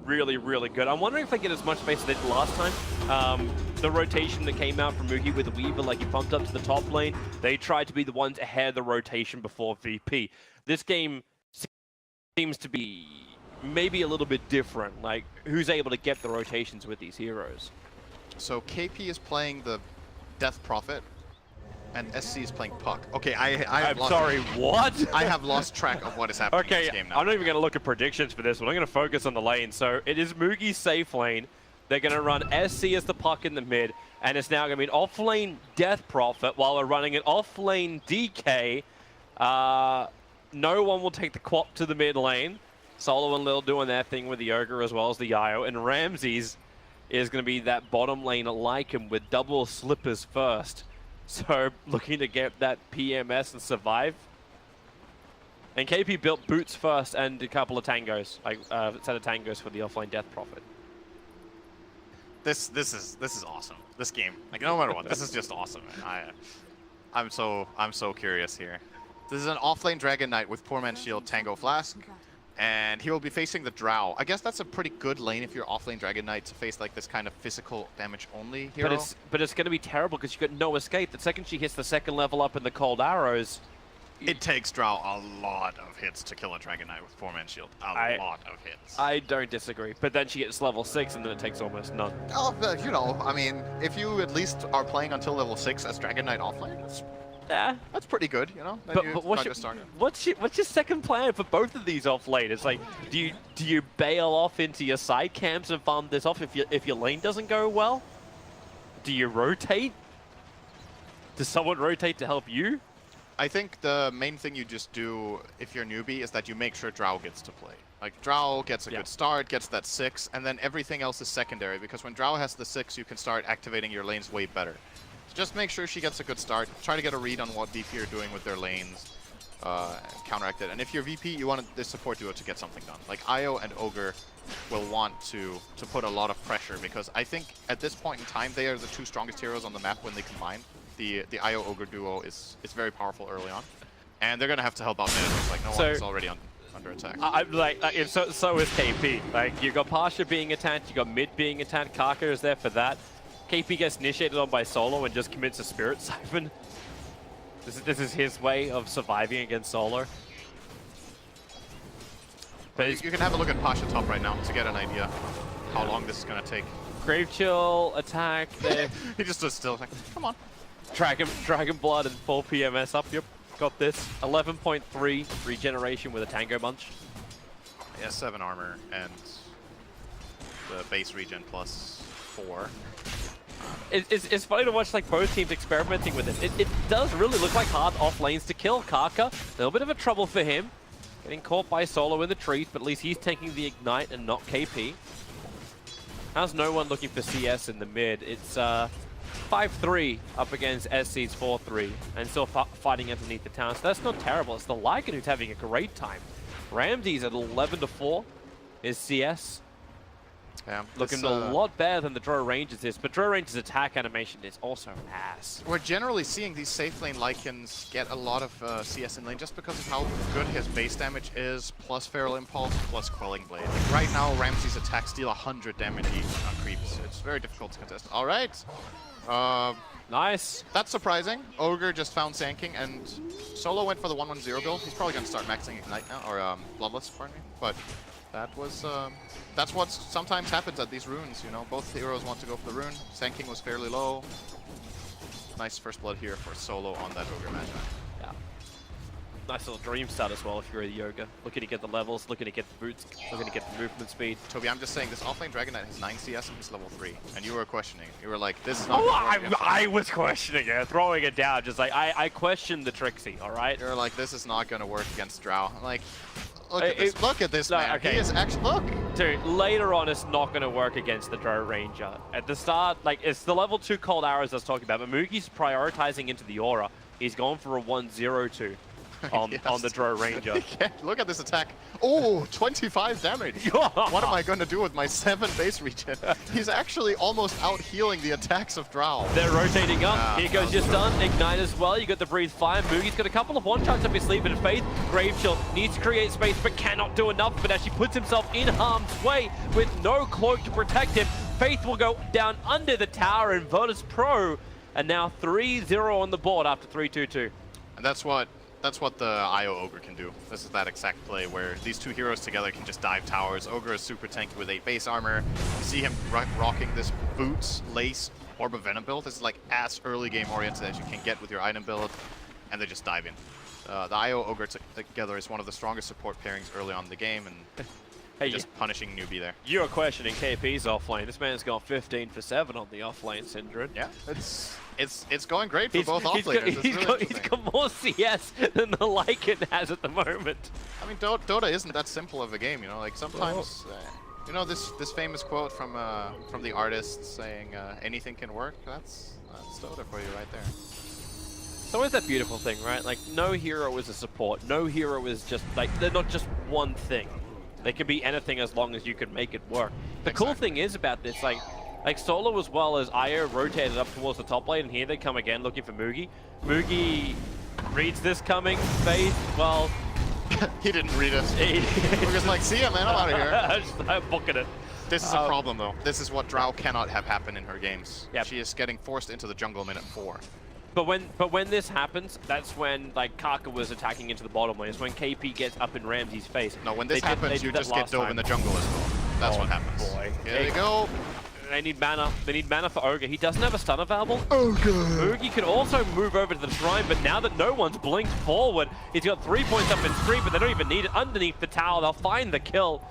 really, really good. I'm wondering if they get as much space as they did last time. The rotation that came out from Moogie with Weaver, like he bumped up to the top lane, they tried to be the ones ahead of the rotation before VP. This game seems to be maybe a little bit different, like who's able to get the rotations with these heroes. So KP is playing the Death Prophet, and SC is playing Puck. Okay, I'm sorry, what? I have lost track of what is happening in this game now. I'm not even going to look at predictions for this one. I'm going to focus on the lane. So it is Moogie's safe lane. They're going to run SC as the Puck in the mid, and it's now going to be an off-lane Death Prophet while we're running an off-lane DK. No one will take the Quap to the mid lane. Solo and Lil doing their thing with the Ogre as well as the Io, and Ramses is going to be that bottom lane like him with double slippers first. So looking to get that PMS and survive. And KP built boots first and a couple of tangos, like set of tangos for the offlane Death Prophet. This is awesome. This game, like no matter what, this is just awesome. I'm so curious here. This is an offlane Dragon Knight with Poor Man's Shield, Tango Flask, and he will be facing the Drow. I guess that's a pretty good lane if you're offlane Dragon Knight to face like this kind of physical damage only hero. But it's going to be terrible because you got no escape. The second she hits the second level up in the cold arrows, it takes Drow a lot of hits to kill a Dragon Knight with Poor Man's Shield. A lot of hits. I don't disagree. But then she gets level 6 and then it takes almost none. Oh, you know, I mean, if you at least are playing until level 6 as Dragon Knight offlane, that's pretty good, you know. But what's your second plan for both of these offlane? It's like, do you bail off into your side camps and farm this off if your lane doesn't go well? Do you rotate? Does someone rotate to help you? I think the main thing you just do if you're newbie is that you make sure Drow gets to play. Like Drow gets a good start, gets that 6, and then everything else is secondary because when Drow has the 6, you can start activating your lanes way better. Just make sure she gets a good start. Try to get a read on what VP are doing with their lanes. Counteract it. And if you're VP, you want this support duo to get something done. Like Io and Ogre will want to put a lot of pressure because I think at this point in time, they are the 2 strongest heroes on the map when they combine. The Io Ogre duo is very powerful early on. And they're going to have to help out mid. It's like no one is already under attack. So is KP. Like, you got Pasha being attacked, you got mid being attacked, Kaka is there for that. KP gets initiated on by Solo and just commits a Spirit Siphon. This is his way of surviving against Solo. But you can have a look at Pasha top right now to get an idea how long this is going to take. Grave Chill, attack there. He just stood still, like, come on. Dragon Blood and full PMS up. Yep, got this. 11.3 regeneration with a Tango Bunch. Yeah, 7 armor and the base regen plus 4. It's funny to watch like both teams experimenting with it. It does really look like hard off lanes to kill. Kaka, a little bit of a trouble for him. Getting caught by Solo in the trees, but at least he's taking the Ignite and not KP. How's no one looking for CS in the mid? It's 5-3 up against SC's 4-3 and still fighting underneath the town. So that's not terrible. It's the Lycan who's having a great time. Ramses at 11-4 is CS. Yeah, looking a lot better than the Drow Rangers is, but Drow Rangers' attack animation is also ass. We're generally seeing these safe lane Lycans get a lot of CS in lane just because of how good his base damage is, plus Feral Impulse, plus Quelling Blade. Like right now, Ramses' attacks deal 100 damage each on creeps. It's very difficult to contest. All right. Nice. That's surprising. Ogre just found Sand King, and Solo went for the 1-1-0 build. He's probably going to start maxing Ignite now, or Bloodlust, pardon me. But that was, that's what sometimes happens at these runes, you know. Both heroes want to go for the rune. Sand King was fairly low. Nice first blood here for Solo on that Ogre Magi. Yeah. Nice little dream start as well if you're a Yoga. Looking to get the levels, looking to get the boots, looking to get the movement speed. Toby, I'm just saying, this offlane Dragon Knight has 9 CS and he's level 3. And you were questioning. You were like, this is not... Oh, I was questioning it, throwing it down. Just like, I questioned the Trixie, all right? You're like, this is not going to work against Drow. I'm like... Look at this, man. Okay. He is actually, look. Dude, later on, it's not going to work against the Drow Ranger. At the start, like, it's the level 2 cold arrows I was talking about, but Moogie's prioritizing into the aura. He's going for a 1-0-2. on the Drow Ranger. Look at this attack. Oh, 25 damage. What am I going to do with my 7 base regen? He's actually almost out healing the attacks of Drow. They're rotating up. Here goes your stun. Ignite as well. You got the Breathe Fire. Moogie's got a couple of one-shots up his sleeve, but Faith, Grave Chill needs to create space, but cannot do enough, but actually puts himself in harm's way with no cloak to protect him. Faith will go down under the tower, and Virtus Pro, and now 3-0 on the board after 3-2-2. And that's what the IO Ogre can do. This is that exact play where these two heroes together can just dive towers. Ogre is super tanky with 8 base armor. You see him rocking this Boots, Lace, Orb of Venom build. This is like as early game oriented as you can get with your item build, and they just dive in. The IO Ogre together is one of the strongest support pairings early on in the game, and hey, just punishing Newbee there. You're questioning KP's offlane. This man's gone 15 for 7 on the offlane, Syndred. Yeah, it's going great for both offlaners. He's got more CS than the Lycan has at the moment. I mean, Dota isn't that simple of a game, you know. Like sometimes, you know, this famous quote from the artist saying, "Anything can work." That's Dota for you right there. So is that beautiful thing, right? Like, no hero is a support. No hero is just like, they're not just one thing. They can be anything as long as you can make it work. The cool thing is about this, like Solo as well as Io rotated up towards the top lane, and here they come again looking for Moogie. Moogie reads this coming. Faith, well... he didn't read it. We're just like, see ya, man, I'm out of here. I'm booking it. This is a problem, though. This is what Drow cannot have happen in her games. Yep. She is getting forced into the jungle minute 4. But when this happens, that's when like Kaka was attacking into the bottom lane. It's when KP gets up in Ramsey's face. No, when this happens, you just get dove in the jungle as well. That's what happens. Boy. Here they go. They need mana. They need mana for Ogre. He doesn't have a stun available. Oogie can also move over to the shrine, but now that no one's blinked forward, he's got 3 points up in screen, but they don't even need it. Underneath the tower, they'll find the kill.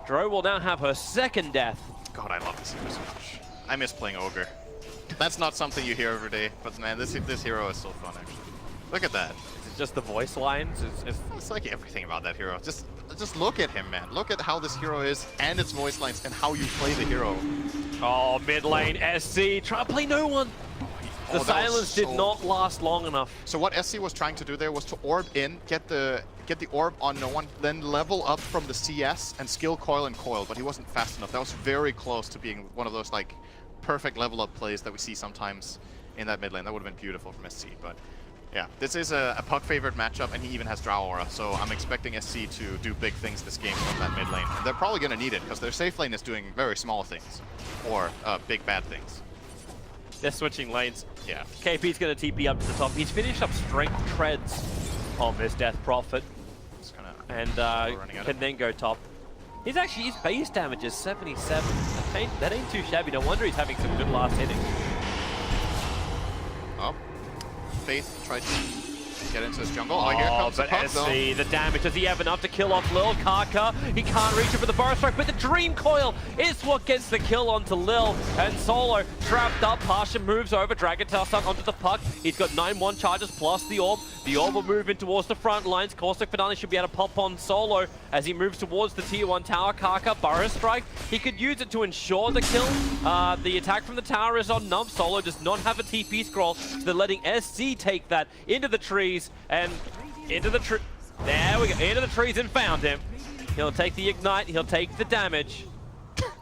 Dro will now have her 2nd death. God, I love this hero so much. I miss playing Ogre. That's not something you hear every day, but man, this hero is so fun, actually. Look at that. It's just the voice lines. It's like everything about that hero. Just look at him, man. Look at how this hero is, and its voice lines, and how you play the hero. Oh, mid lane, SC, try to play no one. The silence did not last long enough. So what SC was trying to do there was to orb in, get the orb on no one, then level up from the CS and skill coil and coil, but he wasn't fast enough. That was very close to being one of those like perfect level up plays that we see sometimes in that mid lane. That would have been beautiful from SC, but yeah, this is a puck favored matchup, and he even has Drow Aura, so I'm expecting SC to do big things this game from that mid lane. And they're probably going to need it, because their safe lane is doing very small things, or big bad things. They're switching lanes. Yeah. KP's going to TP up to the top. He's finished up Strength Treads on this Death Prophet, and can then go top. His base damage is 77. That ain't too shabby. No wonder he's having some good last hitting. Oh, Faith tried to get into his jungle. Oh, here comes the puck, though. The damage. Does he have enough to kill off Lil? Kaka, he can't reach it for the burst strike, but the Dream Coil is what gets the kill onto Lil. And Solo trapped up. Pasha moves over. Dragon Tail stuck onto the puck. He's got 9-1 charges plus the orb. The orb will move in towards the front lines. Caustic Finale should be able to pop on Solo as he moves towards the tier 1 tower. Kaka, Burst Strike. He could use it to ensure the kill. The attack from the tower is on Numb. Solo does not have a TP scroll, so they're letting SC take that into the trees and into the tree. There we go. Into the trees and found him. He'll take the ignite. He'll take the damage.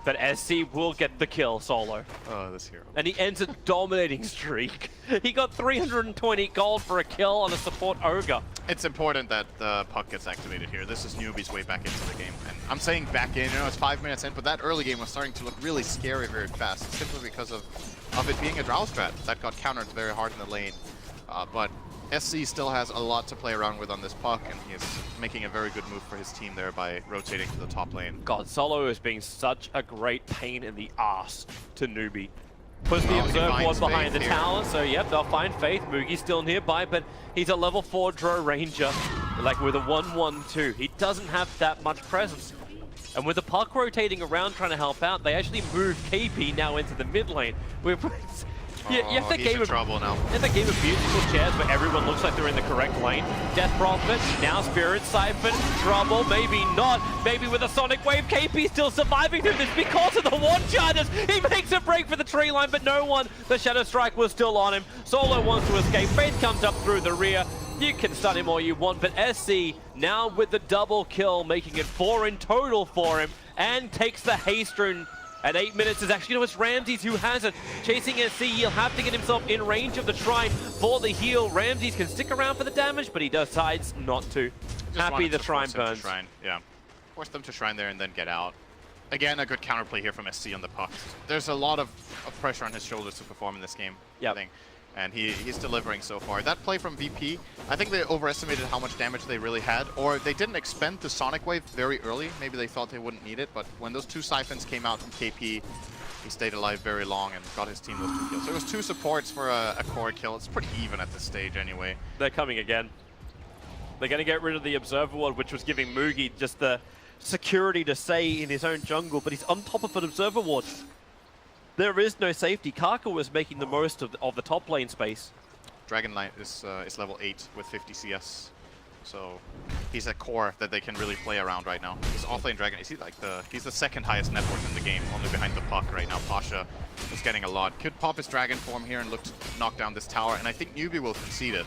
But SC will get the kill, Solo. Oh, this hero. And he ends a dominating streak. He got 320 gold for a kill on a support Ogre. It's important that the puck gets activated here. This is Newbee's way back into the game. And I'm saying back in, you know, it's 5 minutes in, but that early game was starting to look really scary very fast, simply because of it being a Drow strat that got countered very hard in the lane. But SC still has a lot to play around with on this puck, and he is making a very good move for his team there by rotating to the top lane. God, Solo is being such a great pain in the ass to Newbee. Puts the Observe Ward behind the tower, so yep, they'll find Faith. Moogie's still nearby, but he's a level 4 Drow Ranger, like with a 1-1-2. He doesn't have that much presence. And with the puck rotating around trying to help out, they actually move KP now into the mid lane. You have that game of trouble now. In the game of musical chairs where everyone looks like they're in the correct lane. Death Prophet, now Spirit Siphon, trouble, maybe not. Maybe with a Sonic Wave, KP still surviving through this because of the one charges. He makes a break for the tree line, but no one. The Shadow Strike was still on him. Solo wants to escape. Faith comes up through the rear. You can stun him all you want, but SC now with the double kill, making it 4 in total for him, and takes the haste rune. At 8 minutes is actually, it's Ramses who has it. Chasing SC, he'll have to get himself in range of the shrine for the heal. Ramses can stick around for the damage, but he decides not to. Happy the shrine burns. Yeah, force them to shrine there and then get out. Again, a good counterplay here from SC on the puck. There's a lot of pressure on his shoulders to perform in this game, I think. And he's delivering so far. That play from VP, I think they overestimated how much damage they really had, or they didn't expend the Sonic Wave very early. Maybe they thought they wouldn't need it, but when those 2 siphons came out from KP, he stayed alive very long and got his team those 2 kills. So it was 2 supports for a core kill. It's pretty even at this stage anyway. They're coming again. They're going to get rid of the Observer Ward, which was giving Mugi just the security to stay in his own jungle, but he's on top of an Observer Ward. There is no safety. Kaka was making the most of the top lane space. Dragon Knight is level 8 with 50 CS. So he's a core that they can really play around right now. He's offlane Dragon. Is he like he's the 2nd highest net worth in the game, only behind the puck right now. Pasha is getting a lot. Could pop his Dragon form here and look to knock down this tower, and I think Newbee will concede it.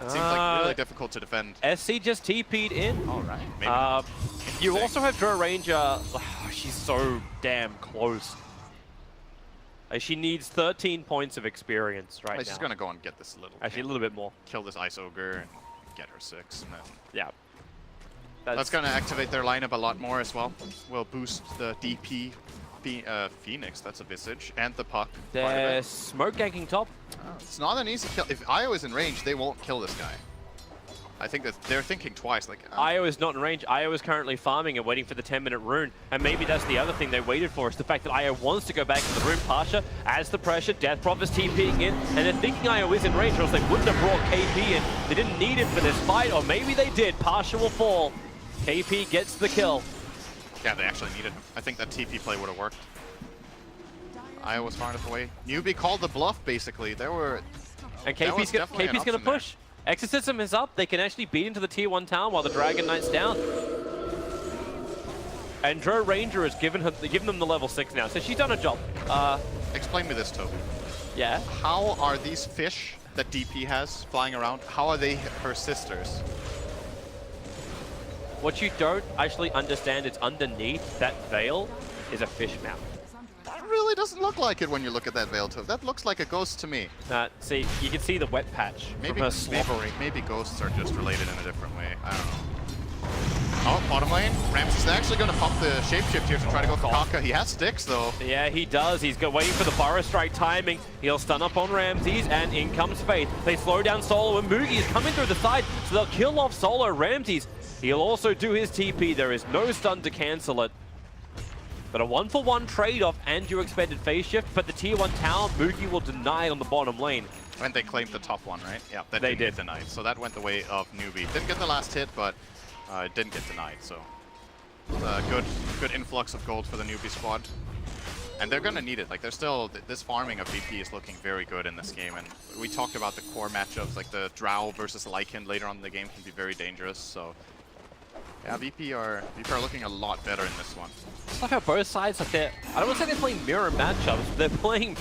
It seems like really difficult to defend. SC just TP'd in. All right, maybe. You also have Drow Ranger. Oh, she's so damn close. She needs 13 points of experience right now. She's going to go and get this little... Actually, a little bit more. Kill this Ice Ogre and get her 6. And then yeah. That's going to activate their lineup a lot more as well. Will boost the DP Phoenix, that's a Visage, and the puck. They're smoke ganking top. It's not an easy kill. If Io is in range, they won't kill this guy. I think that they're thinking twice. Like Io is not in range. Io is currently farming and waiting for the 10-minute rune. And maybe that's the other thing they waited for, is the fact that Io wants to go back to the rune. Pasha adds the pressure. Death Prophet's TPing in. And they're thinking Io is in range, or else they wouldn't have brought KP in. They didn't need him for this fight, or maybe they did. Pasha will fall. KP gets the kill. Yeah, they actually needed him. I think that TP play would have worked. Io was far enough away. Newbee called the bluff, basically. There were... And KP's going to push. Exorcism is up. They can actually beat into the tier 1 town while the Dragon Knight's down. And Drow Ranger has given them the level 6 now, so she's done her job. Explain me this, Toby. Yeah? How are these fish that DP has flying around, how are they her sisters? What you don't actually understand is underneath that veil is a fish mouth. That really doesn't look like it when you look at that veil, Toby. That looks like a ghost to me. See, you can see the wet patch from her slobbering. Maybe ghosts are just related in a different way. I don't know. Oh, bottom lane. Ramses is actually going to pop the shapeshift here to try to go for Kaka. He has sticks, though. Yeah, he does. He's waiting for the Burrow Strike timing. He'll stun up on Ramses, and in comes Faith. They slow down Solo, and Mugi is coming through the side, so they'll kill off Solo. Ramses, he'll also do his TP. There is no stun to cancel it. But a 1-for-1 trade-off and your expended phase shift, but the tier 1 tower, Mugi will deny it on the bottom lane. And they claimed the top one, right? Yeah, that they didn't get denied. So that went the way of Newbee. Didn't get the last hit, but it didn't get denied. So good influx of gold for the Newbee squad. And they're going to need it. Like, they're still, this farming of VP is looking very good in this game. And we talked about the core matchups, like the Drow versus Lycan later on in the game can be very dangerous. So yeah, VP are looking a lot better in this one. It's like how both sides, like I don't want to say they're playing mirror matchups, but they're playing,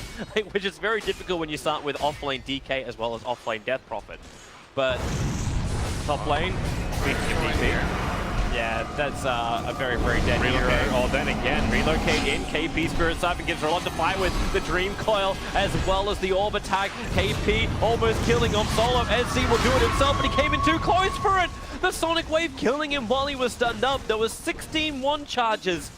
which is very difficult when you start with off-lane DK as well as off-lane Death Prophet. But top lane, yeah, that's a very, very dead hero. Oh, then again, relocate in. KP Spirit Siphon gives her a lot to fight with. The Dream Coil as well as the Orb attack. KP almost killing off Solo. SC will do it himself, but he came in too close for it. The Sonic Wave killing him while he was stunned up. There was 16 one charges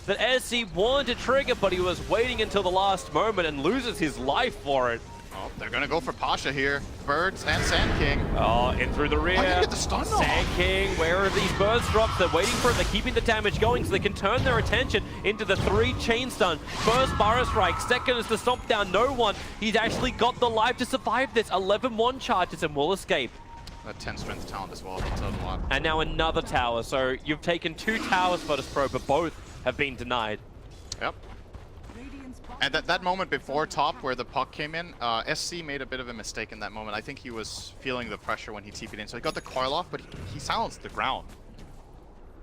that SC wanted to trigger, but he was waiting until the last moment and loses his life for it. Oh, they're gonna go for Pasha here. Birds and Sand King. Oh, in through the rear. I didn't get the stun off. Sand King, where are these birds drops? They're waiting for it. They're keeping the damage going so they can turn their attention into the 3 chain stun. First Burrow Strike, second is to stomp down no one. He's actually got the life to survive this. 11 one charges and will escape. That 10 strength talent as well, that's a lot. And now another tower. So you've taken 2 towers, Virtus Pro, but both have been denied. Yep. And that moment before top where the puck came in, SC made a bit of a mistake in that moment. I think he was feeling the pressure when he TP'd in. So he got the coil off, but he silenced the ground.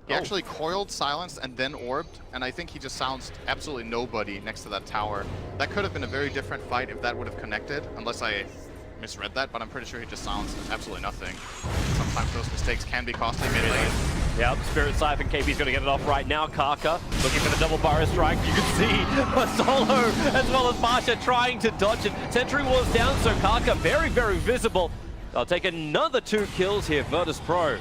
He actually coiled, silenced, and then orbed. And I think he just silenced absolutely nobody next to that tower. That could have been a very different fight if that would have connected, unless I misread that, but I'm pretty sure he just silenced absolutely nothing. Sometimes those mistakes can be costly mid lane. Yep, Spirit Siphon, KP's going to get it off right now. Kaka looking for the double burrow strike. You can see a Solo as well as Marsha trying to dodge it. Sentry Wall's down, so Kaka very, very visible. They'll take another 2 kills here, Virtus Pro.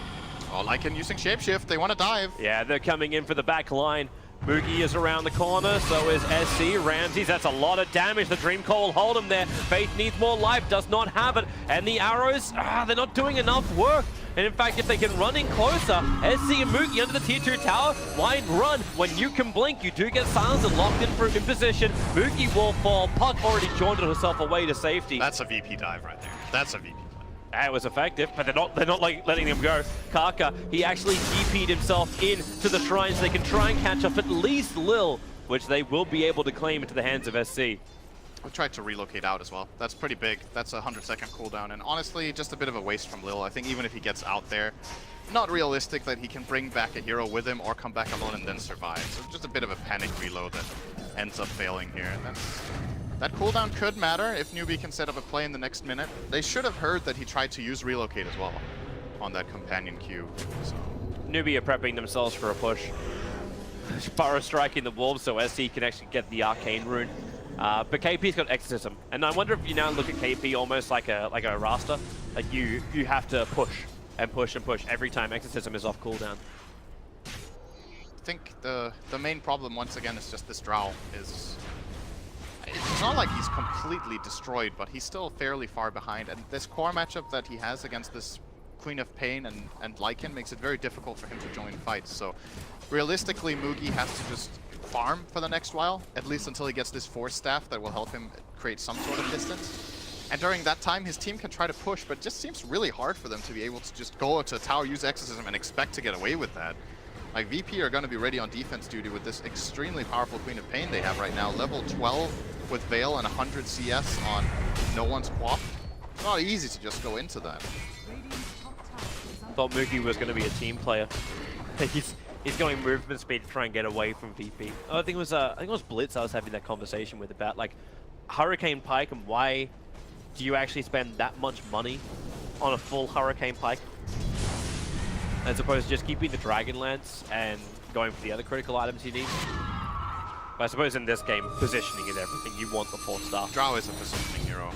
Oh, Lycan using Shapeshift, they want to dive. Yeah, they're coming in for the back line. Moogie is around the corner, so is SC. Ramses, that's a lot of damage. The Dream Core will hold him there. Faith needs more life, does not have it. And the arrows, they're not doing enough work. And in fact, if they can run in closer, SC and Moogie under the tier 2 tower, why run? When you can blink, you do get silenced and locked in position. Moogie will fall. Puck already jaunted herself away to safety. That's a VP dive right there. That's a VP. It was effective, but they're not like letting him go. Kaka, he actually DP'd himself into the shrine so they can try and catch up at least Lil, which they will be able to claim into the hands of SC. We tried to relocate out as well. That's pretty big. That's a 100-second cooldown, and honestly, just a bit of a waste from Lil. I think even if he gets out there, not realistic that he can bring back a hero with him or come back alone and then survive. So just a bit of a panic reload that ends up failing here. And that cooldown could matter if Newbee can set up a play in the next minute. They should have heard that he tried to use relocate as well on that companion queue. So. Newbee are prepping themselves for a push. Burrow striking the wolves so SC can actually get the arcane rune. But KP's got exorcism, and I wonder if you now look at KP almost like a Rasta. Like you have to push and push and push every time exorcism is off cooldown. I think the main problem once again is just this Drow is. It's not like he's completely destroyed, but he's still fairly far behind. And this core matchup that he has against this Queen of Pain and Lycan makes it very difficult for him to join fights. So realistically, Moogie has to just farm for the next while, at least until he gets this Force Staff that will help him create some sort of distance. And during that time, his team can try to push, but it just seems really hard for them to be able to just go to a tower, use Exorcism, and expect to get away with that. Like, VP are going to be ready on defense duty with this extremely powerful Queen of Pain they have right now. Level 12 with Veil and 100 CS on no one's quap. It's not easy to just go into that. Thought Moogie was going to be a team player. He's going movement speed to try and get away from VP. Oh, I think it was Blitz I was having that conversation with about, like, Hurricane Pike and why do you actually spend that much money on a full Hurricane Pike? As opposed to just keeping the Dragon Lance and going for the other critical items you need. But I suppose in this game, positioning is everything. You want the 4-star. Drow is a positioning hero.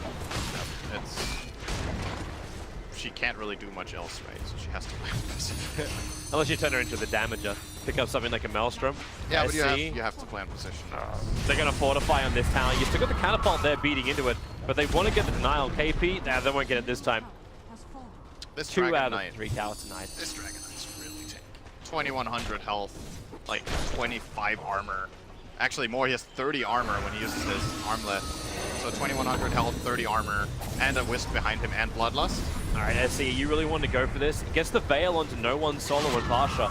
She can't really do much else, right? So she has to play Unless you turn her into the damager. Pick up something like a Maelstrom. Yeah, but you have to play in position. They're going to fortify on this tower. You still got the catapult there beating into it, but they want to get the denial. KP, they won't get it this time. This 2 out of 3 towers tonight. This Dragon Knight's really tanky. 2100 health, like 25 armor. Actually more, he has 30 armor when he uses his armlet. So 2100 health, 30 armor, and a Wisp behind him, and Bloodlust. Alright, SC, you really want to go for this? Gets the Veil onto no one Solo and Pasha.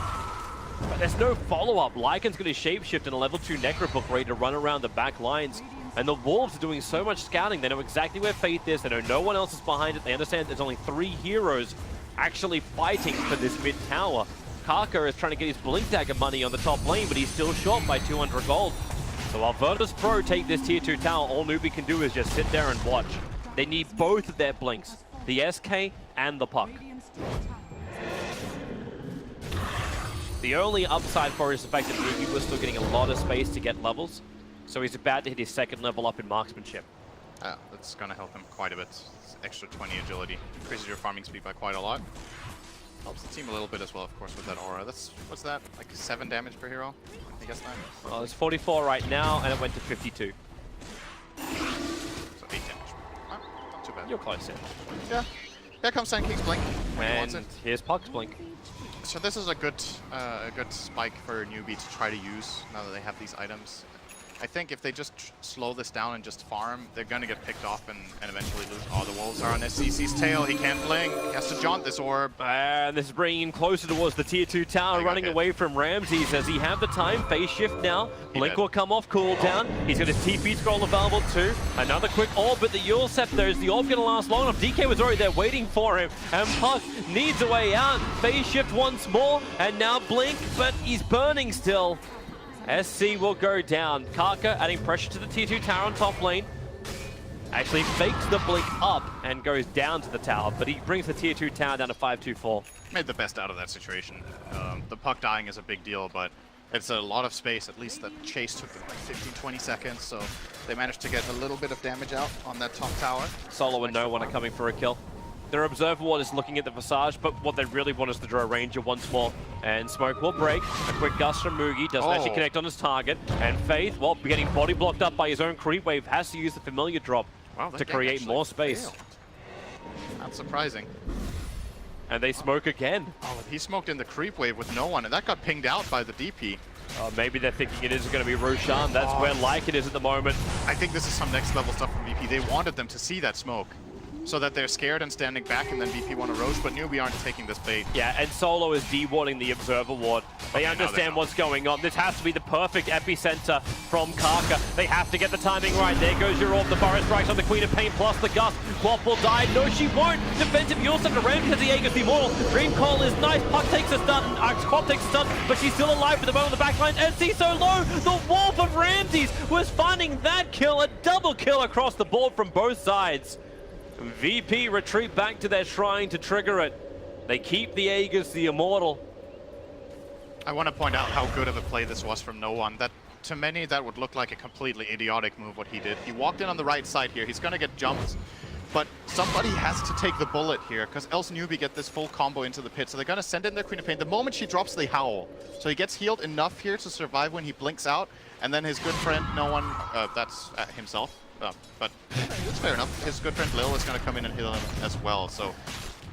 But there's no follow-up. Lycan's going to shapeshift in a level 2 Necrobook ready to run around the back lines. And the Wolves are doing so much scouting. They know exactly where Faith is. They know no one else is behind it. They understand there's only 3 heroes actually fighting for this mid tower. Kaka is trying to get his Blink Dagger money on the top lane, but he's still short by 200 gold. So while Virtus Pro take this tier 2 tower, all Newbee can do is just sit there and watch. They need both of their Blinks, the SK and the Puck. The only upside for is the fact that Newbee was still getting a lot of space to get levels. So he's about to hit his 2nd level up in marksmanship. That's going to help him quite a bit. It's extra 20 agility. Increases your farming speed by quite a lot. Helps the team a little bit as well, of course, with that aura. That's, what's that? Like 7 damage per hero? I guess that. Well, it's 44 right now, and it went to 52. So 8 damage. Not too bad. You're close, yeah. Here comes Sand King's Blink. And here's Puck's Blink. So this is a good spike for Newbee to try to use now that they have these items. I think if they just slow this down and just farm, they're going to get picked off and eventually lose. Oh, the Wolves are on SCC's tail. He can't blink. He has to jaunt this orb. And this is bringing him closer towards the tier 2 tower, running away from Ramses. Does he have the time? Phase shift now. Blink will come off cooldown. He's got his TP scroll available too. Another quick orb, but the Yule Scepter, is the orb going to last long enough? DK was already there waiting for him. And Puck needs a way out. Phase shift once more. And now Blink, but he's burning still. SC will go down. Kaka adding pressure to the tier 2 tower on top lane. Actually fakes the blink up and goes down to the tower, but he brings the tier 2 tower down to 5-2-4. Made the best out of that situation. The puck dying is a big deal, but it's a lot of space. At least the chase took them like 15-20 seconds, so they managed to get a little bit of damage out on that top tower. Solo and no one are coming for a kill. Their observer ward is looking at the Visage, but what they really want is to draw a Ranger once more. And Smoke will break. A quick gust from Mugi, doesn't actually connect on his target. And Faith, well, getting body blocked up by his own creep wave, has to use the familiar drop to create more space. Failed. Not surprising. And they smoke again. Oh, he smoked in the creep wave with no one, and that got pinged out by the DP. Maybe they're thinking it is going to be Roshan. That's where Like it is at the moment. I think this is some next level stuff from VP. They wanted them to see that smoke, so that they're scared and standing back, and then VP want to roach, but Newbee aren't taking this bait. Yeah, and Solo is de-warding the Observer ward. They understand what's going on. This has to be the perfect epicenter from Kaka. They have to get the timing right. There goes your orb. The forest strikes on the Queen of Pain plus the gust. Quap will die. No, she won't. Defensive Yulsa to Ram because the Aegis the Immortal. Dream Call is nice. Puck takes a stun. Quap takes a stun, but she's still alive for the moment on the backline. SC so low. The Wolf of Ramses was finding that kill. A double kill across the board from both sides. VP retreat back to their shrine to trigger it. They keep the Aegis, the Immortal. I want to point out how good of a play this was from no one. That, to many, that would look like a completely idiotic move, what he did. He walked in on the right side here. He's going to get jumped, but somebody has to take the bullet here, because else Newbee get this full combo into the pit. So they're going to send in their Queen of Pain. The moment she drops, they howl. So he gets healed enough here to survive when he blinks out, and then his good friend, no one, that's himself. But it's fair enough. His good friend Lil is going to come in and heal him as well. So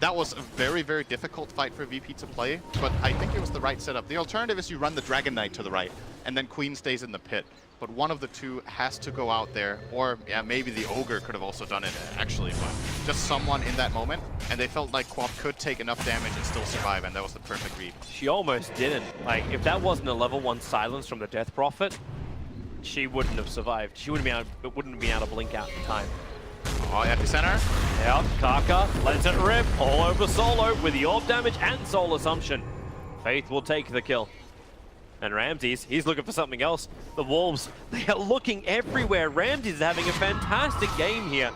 that was a very, very difficult fight for VP to play, but I think it was the right setup. The alternative is you run the Dragon Knight to the right, and then Queen stays in the pit. But one of the two has to go out there, or yeah, maybe the Ogre could have also done it, actually, but just someone in that moment, and they felt like Quap could take enough damage and still survive, and that was the perfect read. She almost didn't. Like, if that wasn't a level 1 silence from the Death Prophet, she wouldn't have survived. She wouldn't have been able to blink out in time. Oh, epicenter. Yeah, Kaka lets it rip all over Solo with the orb damage and Soul Assumption. Faith will take the kill. And Ramses, he's looking for something else. The Wolves, they are looking everywhere. Ramses is having a fantastic game here.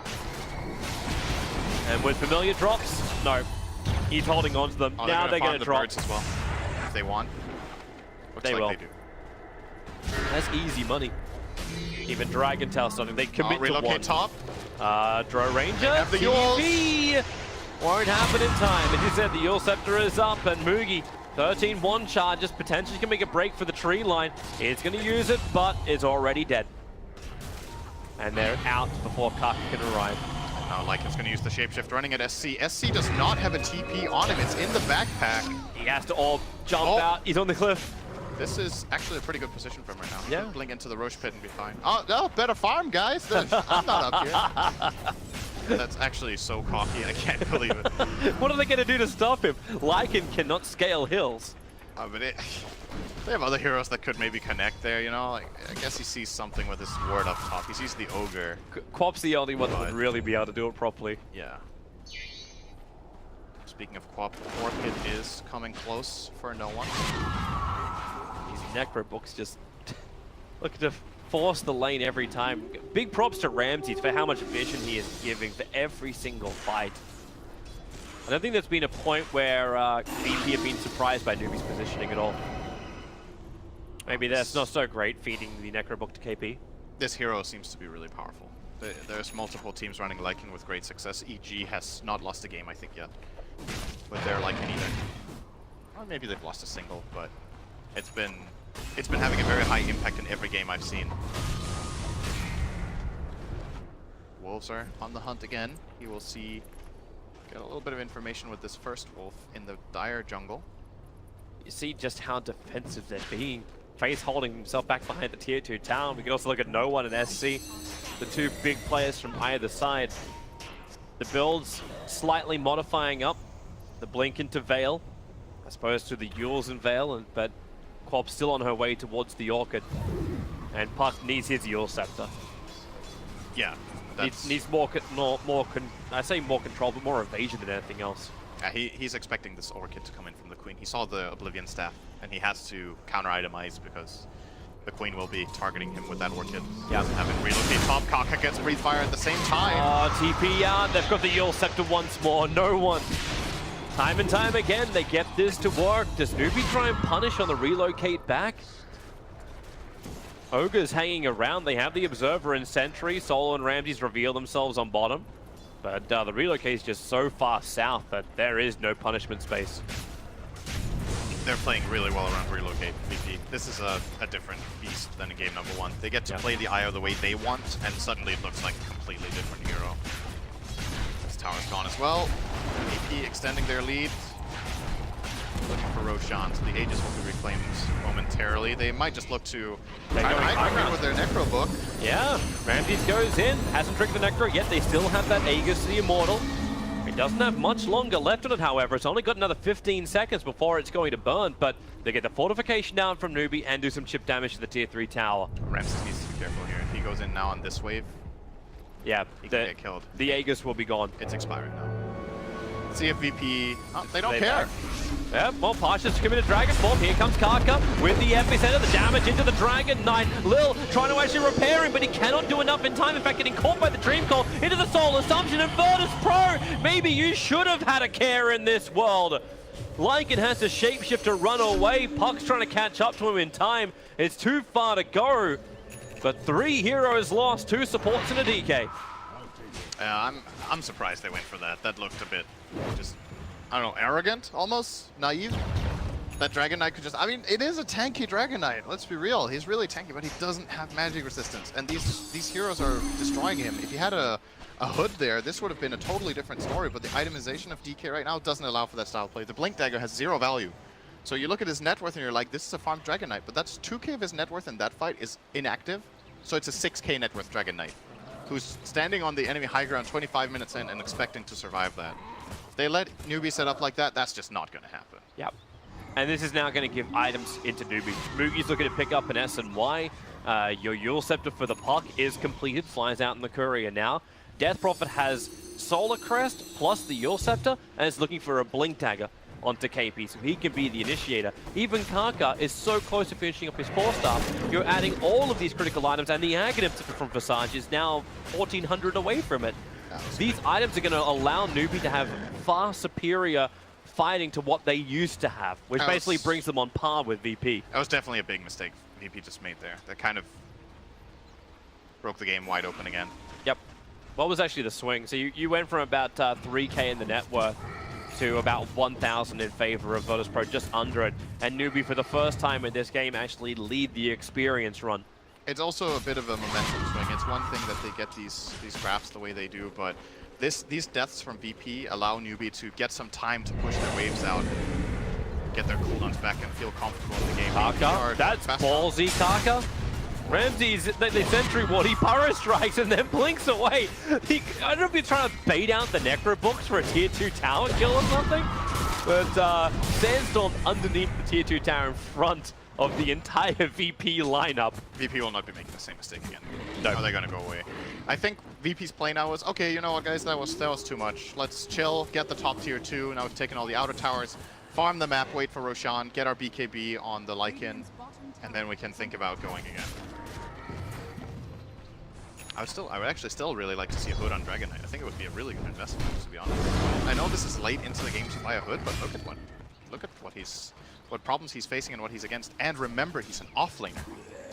And with familiar drops, no. He's holding on to them. Oh, now they're going to drop. Birds as well, if they want. Looks they like will. They do. That's easy money. Even Dragon Tail starting. They commit to relocate one. top. Draw Ranger. Have the TV won't happen in time. As you said, the Yule Scepter is up, and Mugi, 13-1 charges, potentially can make a break for the tree line. It's going to use it, but it's already dead. And they're out before Kaka can arrive. Now Lycan's going to use the shapeshift running at SC. SC does not have a TP on him. It's in the backpack. He has to all jump out. He's on the cliff. This is actually a pretty good position for him right now. Yeah. He'll blink into the Roche pit and be fine. Oh, no, better farm, guys. I'm not up here. That's actually so cocky. I can't believe it. What are they going to do to stop him? Lycan cannot scale hills. But they have other heroes that could maybe connect there, you know? Like, I guess he sees something with his ward up top. He sees the Ogre. Quap's the only one that would really be able to do it properly. Yeah. Speaking of Quap, Orchid is coming close for no one. These Necro books just looking to force the lane every time. Big props to Ramses for how much vision he is giving for every single fight. I don't think there's been a point where VP have been surprised by Newbee's positioning at all. Maybe that's not so great feeding the Necro book to KP. This hero seems to be really powerful. There's multiple teams running Lycan with great success. EG has not lost a game, I think, yet. With their Lycan either. Or maybe they've lost a single, but it's been having a very high impact in every game I've seen. Wolves are on the hunt again. You will get a little bit of information with this first wolf in the dire jungle. You see just how defensive they're being. Face holding himself back behind the tier 2 town. We can also look at No One and SC, the two big players from either side. The builds slightly modifying up. The blink into Veil, as opposed to the Yules in Veil, but Quap's still on her way towards the Orchid. And Puck needs his Yule Scepter. Yeah. Needs more control, but more evasion than anything else. Yeah, he's expecting this Orchid to come in from the Queen. He saw the Oblivion Staff, and he has to counter-itemize because the Queen will be targeting him with that Orchid. Yeah. Having relocate top, Kaka gets Breathe Fire at the same time. Oh, TP out. They've got the Yule Scepter once more. No one. Time and time again, they get this to work. Does Newbee try and punish on the relocate back? Ogre's hanging around. They have the Observer and Sentry. Solo and Ramses reveal themselves on bottom. But the relocate is just so far south that there is no punishment space. They're playing really well around relocate, VP. This is a different beast than in game number 1. They get to play the IO the way they want, and suddenly it looks like a completely different hero. This tower's gone as well. VP extending their lead. Looking for Roshan, so the Aegis will be reclaimed momentarily. They might just look to high ground with their Necro book. Yeah, Ramses goes in, hasn't triggered the Necro yet. They still have that Aegis to the Immortal. It doesn't have much longer left on it, however. It's only got another 15 seconds before it's going to burn, but they get the fortification down from Newbee and do some chip damage to the tier 3 tower. Ramses needs to be careful here. If he goes in now on this wave, yeah, he can get killed. The Aegis will be gone. It's expiring now. Let's see if VP... Oh, they don't care. Yeah, well, Pasha's committed Dragon Form. Here comes Kaka with the epicenter, the damage into the Dragon Knight. Lil trying to actually repair him, but he cannot do enough in time. In fact, getting caught by the Dream Call into the Soul Assumption. And Virtus Pro, maybe you should have had a care in this world. Lycan has to shapeshift to run away. Puck's trying to catch up to him in time. It's too far to go. But 3 heroes lost, 2 supports and a DK. I'm surprised they went for that. That looked a bit just, I don't know, arrogant almost, naive. That Dragon Knight could just, I mean, it is a tanky Dragon Knight. Let's be real. He's really tanky, but he doesn't have magic resistance. And these heroes are destroying him. If he had a hood there, this would have been a totally different story. But the itemization of DK right now doesn't allow for that style of play. The Blink Dagger has 0 value. So you look at his net worth and you're like, this is a farmed Dragon Knight. But that's 2k of his net worth in that fight is inactive. So it's a 6k net worth Dragon Knight, who's standing on the enemy high ground 25 minutes in and expecting to survive that. If they let Newbee set up like that, that's just not going to happen. Yep. And this is now going to give items into Newbee. Mugi's looking to pick up an S and Y. Your Yule Scepter for the Puck is completed, flies out in the courier now. Death Prophet has Solar Crest plus the Yule Scepter and is looking for a Blink Dagger onto KP, so he can be the initiator. Even Kaka is so close to finishing up his 4-star. You're adding all of these critical items, and the Aghanim from Visage is now 1400 away from it. These items are going to allow Newbee to have far superior fighting to what they used to have, which basically brings them on par with VP. That was definitely a big mistake VP just made there. That kind of broke the game wide open again. Yep. What was actually the swing? So you went from about 3k in the net worth to about 1,000 in favor of Virtus Pro, just under it. And Newbee, for the first time in this game, actually lead the experience run. It's also a bit of a momentum swing. It's one thing that they get these crafts the way they do, but these deaths from VP allow Newbee to get some time to push their waves out and get their cooldowns back and feel comfortable in the game. Kaka, that's ballsy, Kaka. Ramses, they Sentry Ward, he Pyro Strikes and then blinks away. I don't know if he's trying to bait out the Necro books for a tier 2 tower kill or something, but Sandstorm underneath the tier 2 tower in front of the entire VP lineup. VP will not be making the same mistake again. No. Are they going to go away? I think VP's play now was, okay, you know what, guys, that was too much. Let's chill, get the top tier 2. Now we've taken all the outer towers, farm the map, wait for Roshan, get our BKB on the Lycan, and then we can think about going again. I would actually still really like to see a hood on Dragon Knight. I think it would be a really good investment, to be honest. I know this is late into the game to buy a hood, but look at what problems he's facing and what he's against. And remember, he's an offlaner.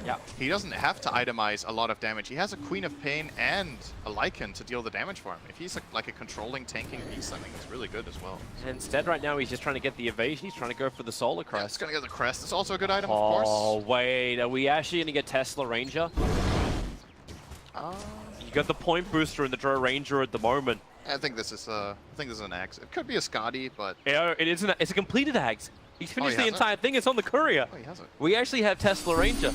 Yeah. He doesn't have to itemize a lot of damage. He has a Queen of Pain and a Lycan to deal the damage for him. If he's like a controlling, tanking piece, I think it's really good as well. And instead, right now, he's just trying to get the evasion. He's trying to go for the Solar Crest. Yeah, he's going to get the Crest. It's also a good item, of course. Oh, wait. Are we actually going to get Tesla Ranger? You got the point booster in the Drow Ranger at the moment. I think this is an axe. It could be a Scotty, but Yeah, it's a completed axe. He's finished the entire thing. It's on the courier. Oh, he has it. We actually have Tesla Ranger.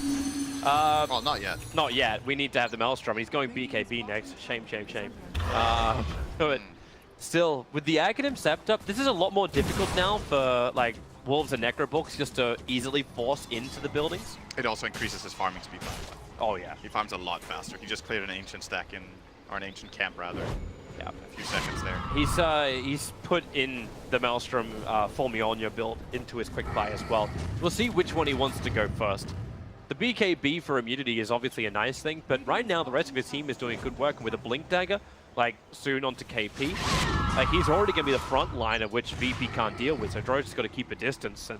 Well, not yet. Not yet. We need to have the Maelstrom. He's going BKB next. Shame, shame, shame. But still, with the Aghanim Scepter, this is a lot more difficult now for like Wolves and Necrobooks just to easily force into the buildings. It also increases his farming speed by a lot. Oh yeah. He farms a lot faster. He just cleared an ancient stack or an ancient camp rather. Yeah. A few seconds there. He's put in the Maelstrom Formionia build into his quick buy as well. We'll see which one he wants to go first. The BKB for immunity is obviously a nice thing, but right now the rest of his team is doing good work with a Blink Dagger, like soon onto KP. Like he's already going to be the front line of which VP can't deal with, so Dro's just got to keep a distance. And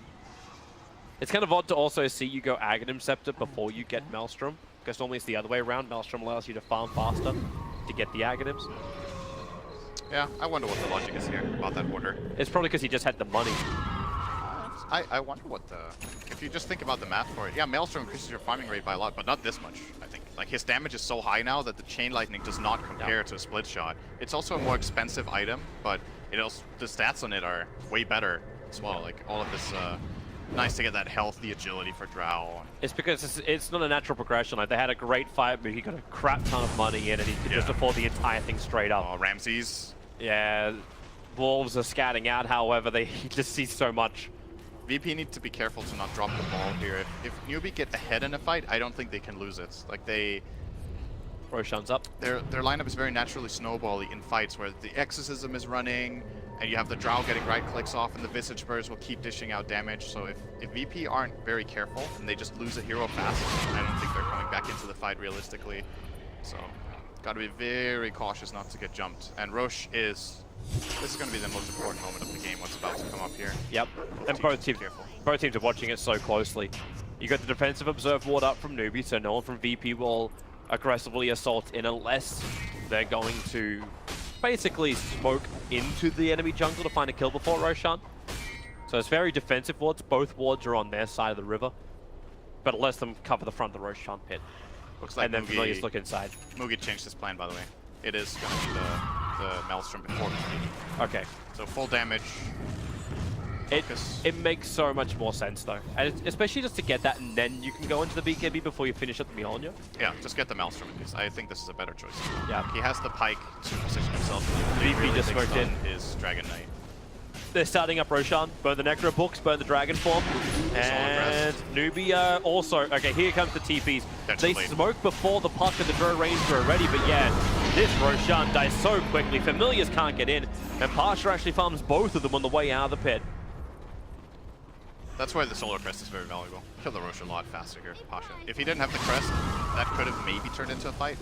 it's kind of odd to also see you go Aghanim Scepter before you get Maelstrom, because normally it's the other way around. Maelstrom allows you to farm faster to get the Aghanims. Yeah, I wonder what the logic is here about that order. It's probably because he just had the money. I wonder what the... If you just think about the math for it, yeah, Maelstrom increases your farming rate by a lot, but not this much, I think. Like, his damage is so high now that the Chain Lightning does not compare to a Split Shot. It's also a more expensive item, but it also, the stats on it are way better as well. Like, all of this... nice to get that health, the agility for Drow. It's because it's not a natural progression. Like, they had a great fight, but he got a crap ton of money in, and he could just afford the entire thing straight up. Oh, Ramses. Yeah, Wolves are scatting out, however, he just sees so much. VP need to be careful to not drop the ball here. If Newbee get ahead in a fight, I don't think they can lose it. Like Roshan's up. Their lineup is very naturally snowbally in fights where the Exorcism is running, and you have the Drow getting right clicks off, and the Visage Burst will keep dishing out damage. So if VP aren't very careful, and they just lose a hero fast, I don't think they're coming back into the fight realistically. So, gotta be very cautious not to get jumped. And Rosh is... This is going to be the most important moment of the game, what's about to come up here. Yep, and both teams are watching it so closely. You got the defensive observe ward up from Newbee, so no one from VP will aggressively assault in unless they're going to basically smoke into the enemy jungle to find a kill before Roshan. So it's very defensive wards. Both wards are on their side of the river, but it lets them cover the front of the Roshan pit. Looks like and then Familiars look inside. Mugi changed his plan, by the way. It is going to be the Maelstrom before the Okay. So full damage. It makes so much more sense though, and especially just to get that, and then you can go into the BKB before you finish up the Mjolnir. Yeah, just get the Maelstrom because I think this is a better choice. Yeah, he has the Pike to position himself. VP really just smoked in his Dragon Knight. They're starting up Roshan, burn the Necro books, burn the Dragon form, and Newbee also. Okay, here comes the TPs. They smoke before the puck and the Drow Ranger are ready, but yeah, this Roshan dies so quickly. Familiars can't get in, and Pasha actually farms both of them on the way out of the pit. That's why the Solar Crest is very valuable. Kill the Rosh a lot faster here, Pasha. If he didn't have the Crest, that could have maybe turned into a fight.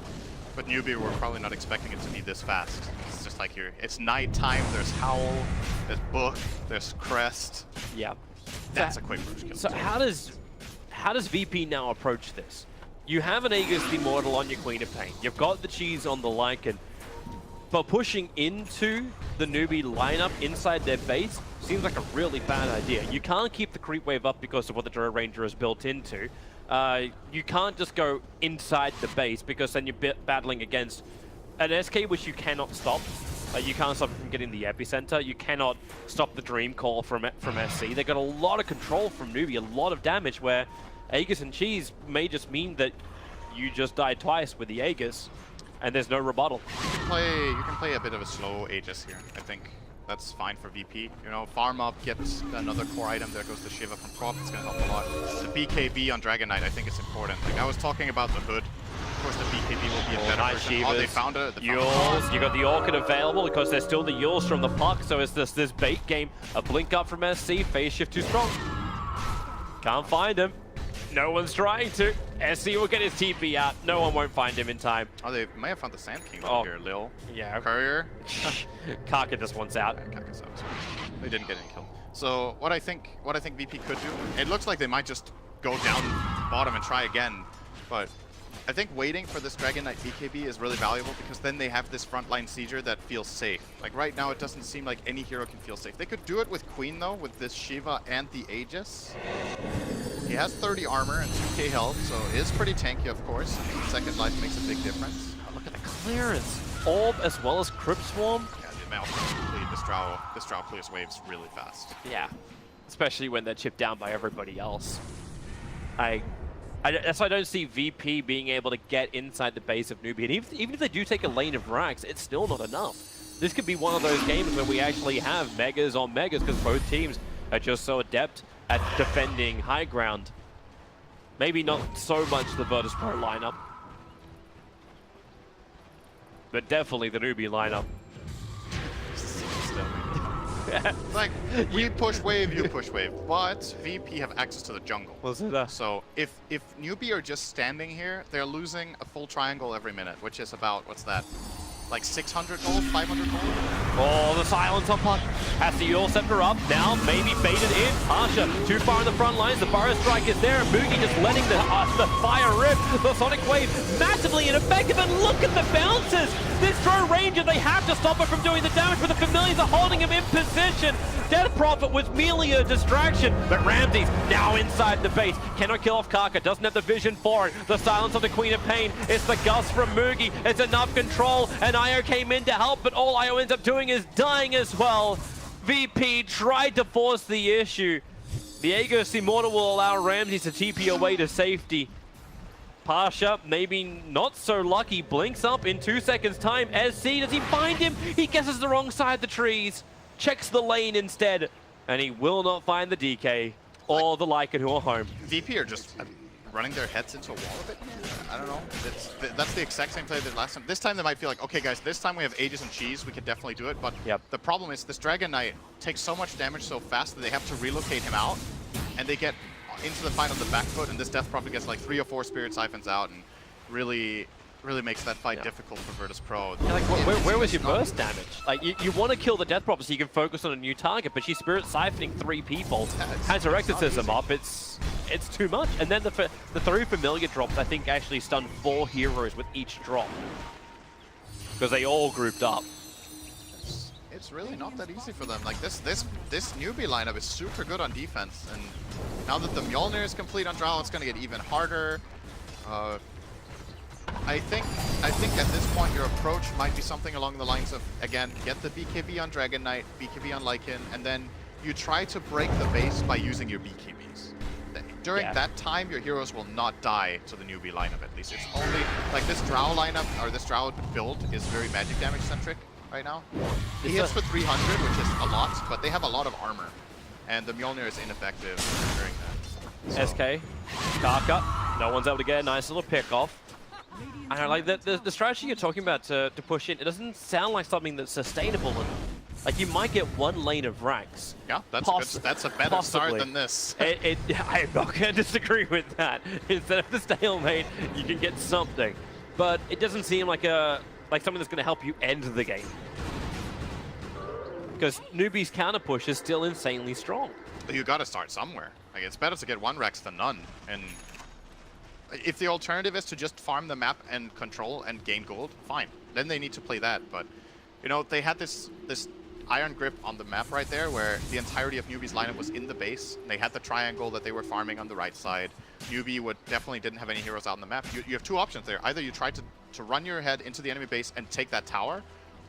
But Newbee, we're probably not expecting it to be this fast. It's just like here, it's nighttime, there's Howl, there's Book, there's Crest. Yeah. That's a quick Rosh kill. So how does VP now approach this? You have an Aegis Immortal on your Queen of Pain. You've got the cheese on the Lycan. But pushing into the Newbee lineup inside their base seems like a really bad idea. You can't keep the creep wave up because of what the Drow Ranger is built into. You can't just go inside the base because then you're battling against an SK which you cannot stop. You can't stop from getting the epicenter. You cannot stop the Dream Call from SC. They got a lot of control from Newbee, a lot of damage where Aegis and Cheese may just mean that you just die twice with the Aegis. And there's no rebuttal. You can play a bit of a slow Aegis here. I think that's fine for VP. You know, farm up, get another core item. There goes the Shiva from Prop. It's going to help a lot. The BKB on Dragon Knight, I think is important. Like I was talking about the Hood. Of course, the BKB will be a better version. Shivas. Oh, they found it. Yules. You got the Orchid available because there's still the Yules from the puck. So it's this bait game. A blink up from SC. Phase shift too strong. Can't find him. No one's trying to. SC will get his TP out. No one won't find him in time. Oh, they may have found the Sand King here, Lil. Yeah. Courier. Kaka just wants out. Kaka's out. They didn't get any kill. So what I think VP could do, it looks like they might just go down bottom and try again. But I think waiting for this Dragon Knight BKB is really valuable because then they have this frontline Sieger that feels safe. Like right now, it doesn't seem like any hero can feel safe. They could do it with Queen though, with this Shiva and the Aegis. He has 30 armor and 2k health, so is pretty tanky, of course. Second life makes a big difference. Oh, look at the clearance. Orb as well as Crypt Swarm. Yeah, the Maelstrom complete. This Drow clears waves really fast. Yeah, especially when they're chipped down by everybody else. That's why I don't see VP being able to get inside the base of Newbee. And even if they do take a lane of Rax, it's still not enough. This could be one of those games where we actually have Megas on Megas because both teams are just so adept at defending high ground. Maybe not so much the Virtus Pro lineup, but definitely the Newbee lineup. Like, we push wave, you push wave. But VP have access to the jungle. Was it that? So if Newbee are just standing here, they're losing a full triangle every minute, which is about, what's that? Like 600 gold, 500 gold? Oh, the silence on Puck. Has the Eul Scepter up. Now maybe baited in. Pasha too far in the front lines. The Burrow Strike is there. Moogie just letting the fire rip. The Sonic Wave massively ineffective. And look at the bounces. This throw ranger, they have to stop it from doing the damage, but the Familiars are holding him in position. Death Prophet was merely a distraction, but Ramsey's now inside the base. Cannot kill off Kaka, doesn't have the vision for it. The silence of the Queen of Pain. It's the gust from Moogie. It's enough control, and Io came in to help, but all Io ends up doing is dying as well. VP tried to force the issue. The Aegis Immortal will allow Ramsey to TP away to safety. Pasha, maybe not so lucky, blinks up in 2 seconds time. SC, does he find him? He guesses the wrong side of the trees. Checks the lane instead, and he will not find the DK or the Lycan who are home. VP are just running their heads into a wall a bit. I don't know. That's the exact same play they did last time. This time they might feel like, okay guys, this time we have Aegis and Cheese, we could definitely do it, but the problem is this Dragon Knight takes so much damage so fast that they have to relocate him out, and they get into the fight on the back foot, and this Death Prophet gets like 3 or 4 Spirit Siphons out, and really makes that fight difficult for Virtus Pro. Yeah, like, where was your burst damage? Like, you want to kill the Death Prophet so you can focus on a new target, but she's Spirit Siphoning 3 people, has her Exorcism up, it's too much. And then the 3 Familiar drops, I think, actually stunned 4 heroes with each drop. Because they all grouped up. It's really not that easy for them. Like, this Newbee lineup is super good on defense, and now that the Mjolnir is complete on Drow, it's going to get even harder. I think at this point your approach might be something along the lines of, again, get the BKB on Dragon Knight, BKB on Lycan, and then you try to break the base by using your BKBs. During that time, your heroes will not die to the Newbee lineup, at least. It's only, like, this Drow lineup, or this Drow build is very magic damage centric right now. He hits for 300, which is a lot, but they have a lot of armor, and the Mjolnir is ineffective during that. So. SK, Kaka, no one's able to get a nice little pick off. I don't know, like the strategy you're talking about to push in, it doesn't sound like something that's sustainable. And, like, you might get 1 lane of Rax. Yeah, that's a better start than this. I'm not going to disagree with that. Instead of the stalemate, you can get something. But it doesn't seem like something that's going to help you end the game. Because Newbee's counter push is still insanely strong. You got to start somewhere. Like, it's better to get 1 Rex than none. And if the alternative is to just farm the map and control and gain gold, fine. Then they need to play that. But, you know, they had this iron grip on the map right there where the entirety of Newbee's lineup was in the base. They had the triangle that they were farming on the right side. Newbee definitely didn't have any heroes out on the map. You have 2 options there. Either you try to run your head into the enemy base and take that tower,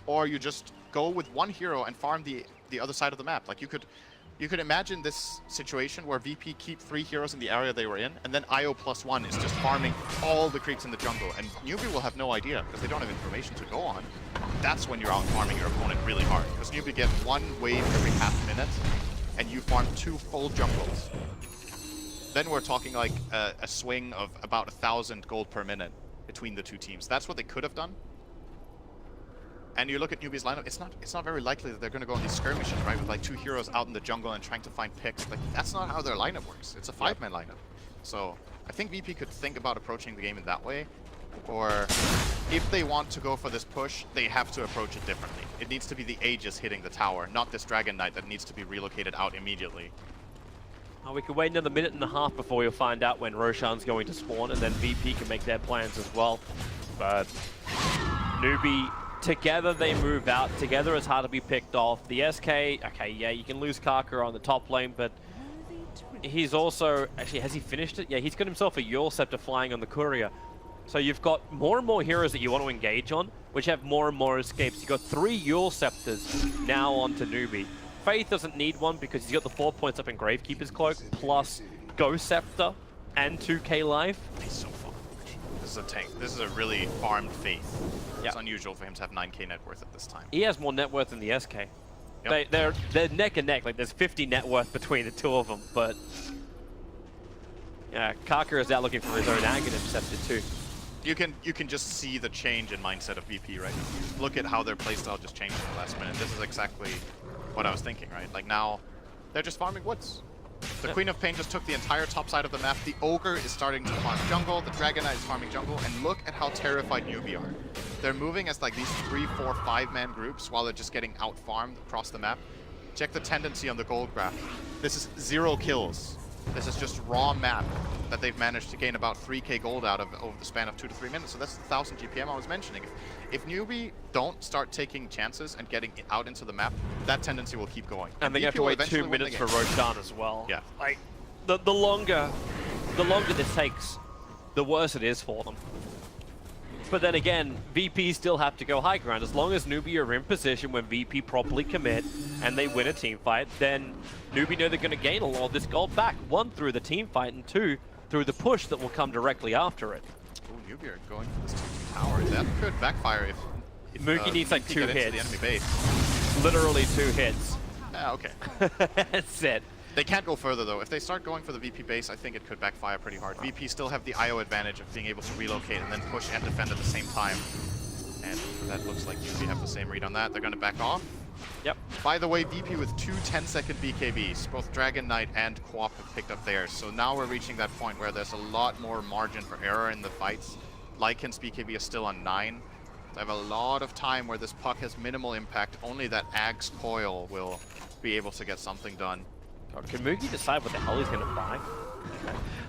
or you just go with 1 hero and farm the other side of the map. Like, you could imagine this situation where VP keep 3 heroes in the area they were in, and then IO +1 is just farming all the creeps in the jungle, and Newbee will have no idea because they don't have information to go on. That's when you're out farming your opponent really hard, because Newbee gets 1 wave every half minute, and you farm 2 full jungles. Then we're talking like a swing of about 1,000 gold per minute between the 2 teams. That's what they could have done. And you look at Newbee's lineup, it's not very likely that they're going to go on these skirmishes, right? With like 2 heroes out in the jungle and trying to find picks. Like, that's not how their lineup works. It's a 5-man lineup. So I think VP could think about approaching the game in that way. Or if they want to go for this push, they have to approach it differently. It needs to be the Aegis hitting the tower, not this Dragon Knight that needs to be relocated out immediately. Oh, we can wait another 1.5 minutes before you'll find out when Roshan's going to spawn, and then VP can make their plans as well. But Newbee, together they move out. Together it's hard to be picked off. The SK, okay, yeah, you can lose Kaka on the top lane, but he's also, actually, has he finished it? Yeah, he's got himself a Eul Scepter flying on the Courier. So you've got more and more heroes that you want to engage on, which have more and more escapes. You've got 3 Eul Scepters now onto Newbee. Faith doesn't need one because he's got the 4 points up in Gravekeeper's Cloak, plus Ghost Scepter and 2k life. He's so far. This is a tank. This is a really farmed Faith. Yep. It's unusual for him to have 9k net worth at this time. He has more net worth than the SK. Yep. They're neck and neck. Like, there's 50 net worth between the 2 of them, but yeah, Kaka is out looking for his own Aghanim Scepter too. You can just see the change in mindset of VP right now. Look at how their playstyle just changed in the last minute. This is exactly what I was thinking, right? Like now, they're just farming woods. The Queen of Pain just took the entire top side of the map. The Ogre is starting to farm jungle. The Dragon Knight is farming jungle. And look at how terrified Newbee are. They're moving as like these 3, 4, 5-man groups while they're just getting out-farmed across the map. Check the tendency on the gold graph. This is 0 kills. This is just raw map that they've managed to gain about 3k gold out of over the span of 2 to 3 minutes. So that's the 1000 GPM I was mentioning. If Newbee don't start taking chances and getting out into the map, that tendency will keep going. And they have to wait 2 minutes for Roshan as well. Yeah. Like, the longer this takes, the worse it is for them. But then again, VP still have to go high ground. As long as Newbee are in position when VP properly commit and they win a team fight, then Newbee know they're going to gain a lot of this gold back. 1, through the team fight, and 2, through the push that will come directly after it. Oh, Newbee are going for this tower. That could backfire if Mookie needs like 2 hits. The enemy base. Literally 2 hits. Yeah, okay. That's it. They can't go further though. If they start going for the VP base, I think it could backfire pretty hard. VP still have the IO advantage of being able to relocate and then push and defend at the same time. And that looks like Newbee have the same read on that. They're going to back off. Yep. By the way, VP with 2 10-second BKBs. Both Dragon Knight and Quap have picked up theirs. So now we're reaching that point where there's a lot more margin for error in the fights. Lycan's BKB is still on 9. They have a lot of time where this puck has minimal impact. Only that Ag's coil will be able to get something done. God, can Mookie decide what the hell he's going to buy?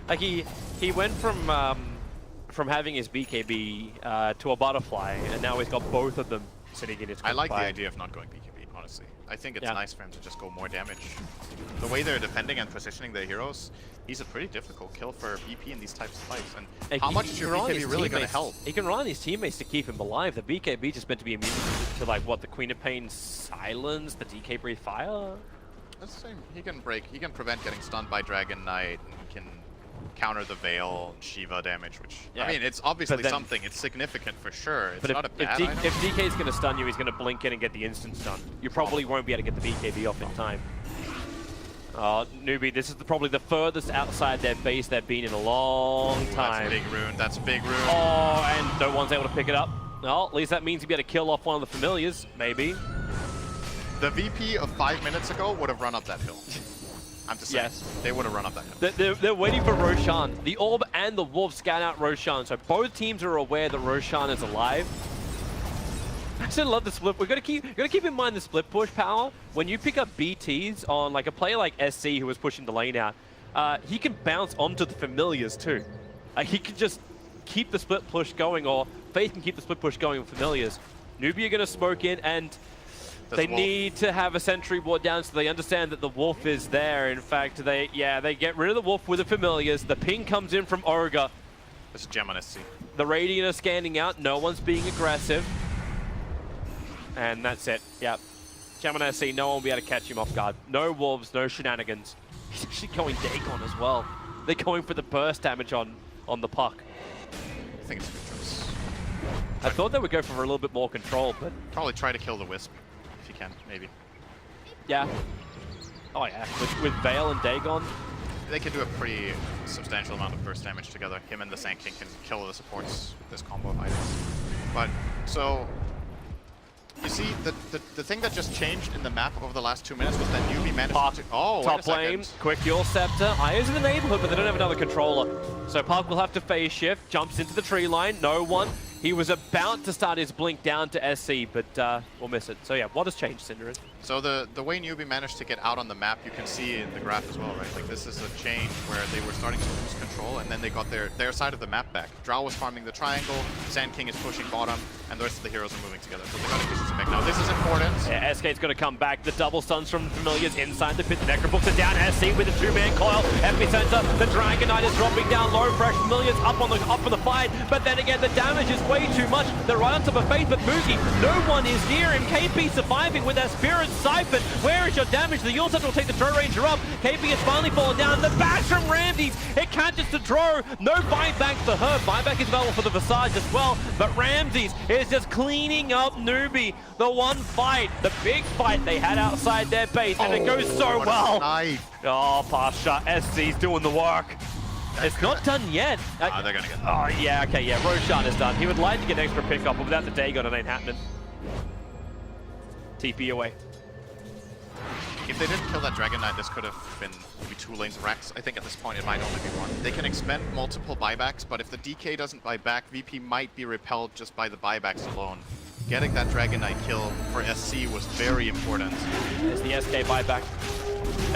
Like he went from having his BKB to a butterfly, and now he's got both of them sitting in his. I like the idea of not going BKB, honestly. I think it's nice for him to just go more damage. The way they're defending and positioning their heroes, he's a pretty difficult kill for VP in these types of fights. And how much is your BKB really going to help? He can rely on his teammates to keep him alive. The BKB just meant to be immune to like what, the Queen of Pain silence, the DK breathe fire. That's the same. He can prevent getting stunned by Dragon Knight. He can counter the Veil, Shiva damage, which, I mean, it's obviously something. It's significant for sure. It's not a bad item. If DK is going to stun you, he's going to blink in and get the instant stun. You probably won't be able to get the BKB off in time. Newbie, this is probably the furthest outside their base they've been in a long time. That's a big rune. That's a big rune. Oh, and no one's able to pick it up. Well, at least that means you'll be able to kill off one of the familiars, maybe. The VP of 5 minutes ago would have run up that hill. I'm just saying. Yes. They would have run up that hill. They're waiting for Roshan. The Orb and the Wolf scan out Roshan, so both teams are aware that Roshan is alive. I just love the split. We've got to keep in mind the split push power. When you pick up BTs on like a player like SC who was pushing the lane out, he can bounce onto the familiars too. He can just keep the split push going, or Faith can keep the split push going with familiars. Newbee are going to smoke in, and they need to have a sentry ward down so they understand that the Wolf is there. In fact, they get rid of the Wolf with the familiars. The ping comes in from Ogre. This is Gem on SC. The Radiant are scanning out. No one's being aggressive. And that's it. Yep. Gem on SC, no one will be able to catch him off guard. No Wolves, no shenanigans. He's actually going Dagon as well. They're going for the burst damage on the puck. I think it's a good choice. I thought they would go for a little bit more control, but... Probably try to kill the Wisp. If you can, maybe. Yeah. Oh yeah, with Veil and Dagon. They can do a pretty substantial amount of burst damage together. Him and the Sand King can kill the supports with this combo of items. But, so... You see, the thing that just changed in the map over the last 2 minutes was that Newbee managed to... Oh, top lane, quick Yule Scepter. Aya's in the neighborhood, but they don't have another controller. So Park will have to phase shift, jumps into the tree line, no one. He was about to start his blink down to SC, but we'll miss it. So yeah, what has changed, Cinderin? So the way Newbee managed to get out on the map, you can see in the graph as well, right? Like this is a change where they were starting to lose control, and then they got their side of the map back. Drow was farming the triangle, Sand King is pushing bottom, and the rest of the heroes are moving together. So they got pieces back. Now this is important. Yeah, SK's going to come back. The double stuns from Familiars inside the pit. The Necrobooks are down. SC with a 2-man coil. Epicenter. The Dragon Knight is dropping down low. Fresh Familiars up for the fight. But then again, the damage is way too much. They're right on top of Faith, but Mookie, no one is near him. KP surviving with that Spirit Siphon. Where is your damage? The Yule Scepter will take the Throw Ranger up. KP is finally fallen down. The bash from Ramses. It catches the draw. No buyback for her. Buyback is available for the Visage as well. But Ramses is just cleaning up Newbee. The one fight, the big fight they had outside their base, and it goes so well. Oh, Pasha, SC's doing the work. It's not done yet. They're gonna get. Oh yeah, okay, yeah. Roshan is done. He would like to get an extra pickup, but without the Dagon, it ain't happening. TP away. if they didn't kill that Dragon Knight, this could have been maybe 2 lanes of Rex. I think at this point it might only be 1. They can expend multiple buybacks, but if the DK doesn't buy back, VP might be repelled just by the buybacks alone. Getting that Dragon Knight kill for SC was very important. There's the SK buyback.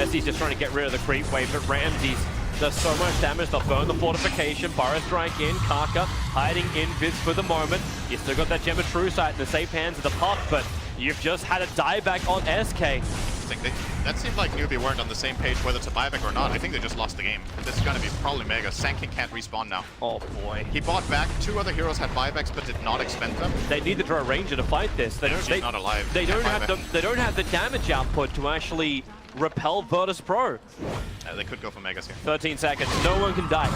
SC's just trying to get rid of the creep wave, but Ramses does so much damage. They'll burn the fortification. Burrow strike in. Kaka hiding in Viz for the moment. You still got that Gem of True Sight in the safe hands of the Puck, but you've just had a dieback on SK. That seemed like Newbee weren't on the same page whether to buyback or not. I think they just lost the game. And this is going to be probably Mega. Sanking can't respawn now. Oh boy. He bought back. 2 other heroes had buybacks but did not expend them. They need to draw a Ranger to fight this. They're not alive. They don't have the damage output to actually repel Virtus Pro. They could go for Megas here. 13 seconds. No one can die.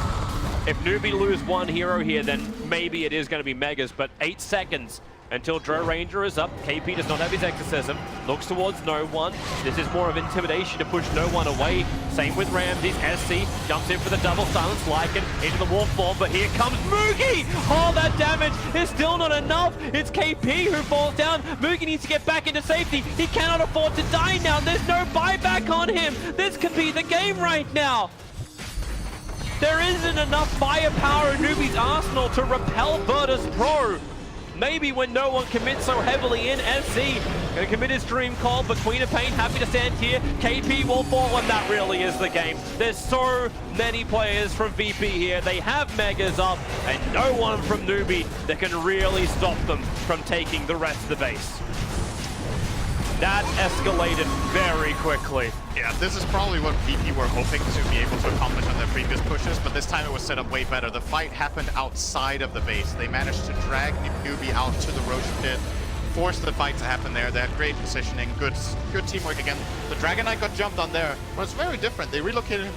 If Newbee lose 1 hero here, then maybe it is going to be Megas, but 8 seconds until Drow Ranger is up. KP does not have his Exorcism. Looks towards no one. This is more of intimidation to push no one away. Same with Ramses. SC jumps in for the double silence. Lycan into the wolf form, but here comes Moogie! Oh, that damage is still not enough. It's KP who falls down. Moogie needs to get back into safety. He cannot afford to die now. There's no buyback on him. This could be the game right now. There isn't enough firepower in Newbee's arsenal to repel Virtus Pro. Maybe when no one commits so heavily in, SC gonna commit his dream call, but Queen of Pain happy to stand here. KP will fall, and that really is the game. There's so many players from VP here. They have Megas up, and no one from Newbee that can really stop them from taking the rest of the base. That escalated very quickly. Yeah, this is probably what VP were hoping to be able to accomplish on their previous pushes, but this time it was set up way better. The fight happened outside of the base. They managed to drag Newbee out to the Roche pit, force the fight to happen there. They had great positioning, good teamwork again. The Dragon Knight got jumped on there, but it's very different. They relocated him